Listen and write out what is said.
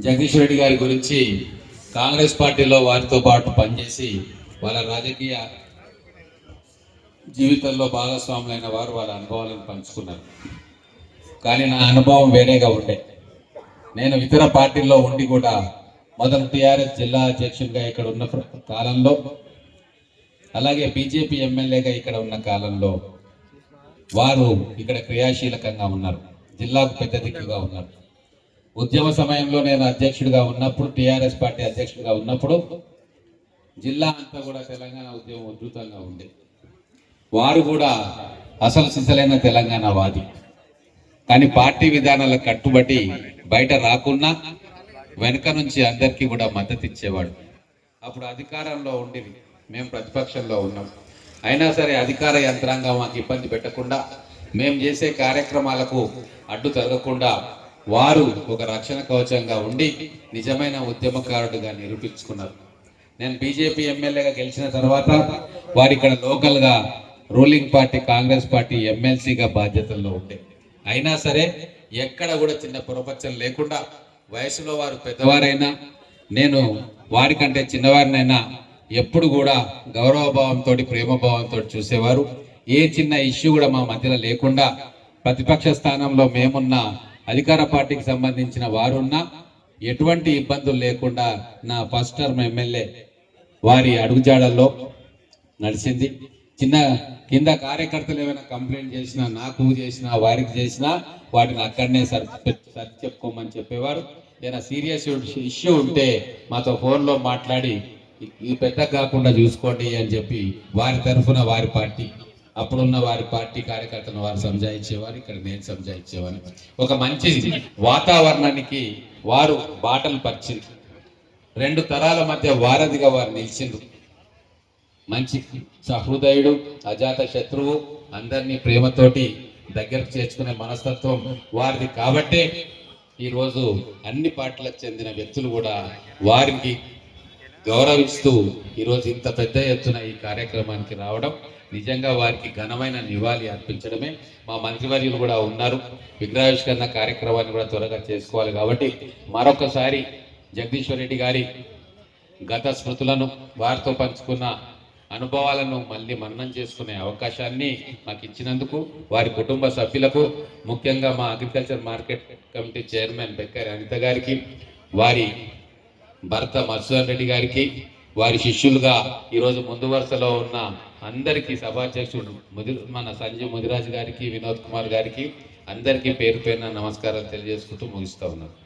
జగదీష్ రెడ్డి గారి గురించి కాంగ్రెస్ పార్టీలో వారితో పాటు పనిచేసి వాళ్ళ రాజకీయ జీవితంలో భాగస్వాములైన వారు వాళ్ళ అనుభవాలను పంచుకున్నారు. కానీ నా అనుభవం వేరేగా ఉండే. నేను ఇతర పార్టీల్లో ఉండి కూడా మొదలు టీఆర్ఎస్ జిల్లా అధ్యక్షుడిగా ఇక్కడ ఉన్న కాలంలో, అలాగే బీజేపీ ఎమ్మెల్యేగా ఇక్కడ ఉన్న కాలంలో వారు ఇక్కడ క్రియాశీలకంగా ఉన్నారు, జిల్లాకు పెద్ద దిక్కుగా ఉన్నారు. ఉద్యమ సమయంలో నేను అధ్యక్షుడిగా ఉన్నప్పుడు, టీఆర్ఎస్ పార్టీ అధ్యక్షుడిగా ఉన్నప్పుడు జిల్లా అంతా కూడా తెలంగాణ ఉద్యమం ఉధృతంగా ఉంది. వారు కూడా అసలు సిసలైన తెలంగాణ వాది. కానీ పార్టీ విధానాలకు కట్టుబడి బయట రాకున్నా వెనుక నుంచి అందరికీ కూడా మద్దతు ఇచ్చేవాడు. అప్పుడు అధికారంలో ఉండేది, మేము ప్రతిపక్షంలో ఉన్నాం. అయినా సరే అధికార యంత్రాంగం మాకు ఇబ్బంది పెట్టకుండా, మేము చేసే కార్యక్రమాలకు అడ్డు తొలగకుండా వారు ఒక రక్షణ కవచంగా ఉండి నిజమైన ఉద్యమకారుడిగా నిరూపించుకున్నారు. నేను బీజేపీ ఎమ్మెల్యేగా గెలిచిన తర్వాత వారు ఇక్కడ లోకల్గా రూలింగ్ పార్టీ కాంగ్రెస్ పార్టీ ఎమ్మెల్సీగా బాధ్యతల్లో ఉండే. అయినా సరే ఎక్కడ కూడా చిన్న పొరపచ్చం లేకుండా, వయసులో వారు పెద్దవారైనా నేను వారికంటే చిన్నవారినైనా ఎప్పుడు కూడా గౌరవభావంతో ప్రేమభావంతో చూసేవారు. ఏ చిన్న ఇష్యూ కూడా మా మధ్యలో లేకుండా, ప్రతిపక్ష స్థానంలో మేమున్నా అధికార పార్టీకి సంబంధించిన వారున్నా ఎటువంటి ఇబ్బందులు లేకుండా నా ఫస్ట్ టర్మ్ ఎమ్మెల్యే వారి అడుగుజాడల్లో నడిచింది. చిన్న కింద కార్యకర్తలు ఏమైనా కంప్లైంట్ చేసినా, నాకు చేసినా, వారికి చేసినా వాటిని అక్కడనే సరి చెప్పుకోమని చెప్పేవారు. ఏదైనా సీరియస్ ఇష్యూ ఉంటే మాతో ఫోన్లో మాట్లాడి ఈ పెద్ద కాకుండా చూసుకోండి అని చెప్పి వారి తరఫున వారి పార్టీ, అప్పుడున్న వారి పార్టీ కార్యకర్తలను వారు సంజాయించేవారు, ఇక్కడ నేను సంజాయించేవారు. ఒక మంచి వాతావరణానికి వారు బాటలు పరిచింది. రెండు తరాల మధ్య వారధిగా వారు నిలిచింది. మంచి సహృదయుడు, అజాత శత్రువు, అందరినీ ప్రేమతోటి దగ్గరకు చేర్చుకునే మనస్తత్వం వారిది. కాబట్టే ఈరోజు అన్ని పార్టీలకు చెందిన వ్యక్తులు కూడా వారికి గౌరవిస్తూ ఈరోజు ఇంత పెద్ద ఎత్తున ఈ కార్యక్రమానికి రావడం నిజంగా వారికి ఘనమైన నివాళి అర్పించడమే. మా మంత్రివర్యులు కూడా ఉన్నారు, విగ్రహావిష్కరణ కార్యక్రమాన్ని కూడా త్వరగా చేసుకోవాలి. కాబట్టి మరొకసారి జగదీశ్వర్ రెడ్డి గారి గత స్మృతులను, వారితో పంచుకున్న అనుభవాలను మళ్ళీ మననం చేసుకునే అవకాశాన్ని మాకు ఇచ్చినందుకు వారి కుటుంబ సభ్యులకు, ముఖ్యంగా మా agriculture market committee chairman Bekkari Anitha గారికి, వారి భర్త మధుసూదన్ రెడ్డి గారికి, వారి శిష్యులుగా ఈరోజు ముందు వరుసలో ఉన్న అందరికీ, సభాధ్యక్షుడు మన సంజయ్ ముదిరాజ్ గారికి, వినోద్ కుమార్ గారికి, అందరికీ పేరు పేరున నమస్కారాలు తెలియజేసుకుంటూ ముగిస్తూ ఉన్నాను.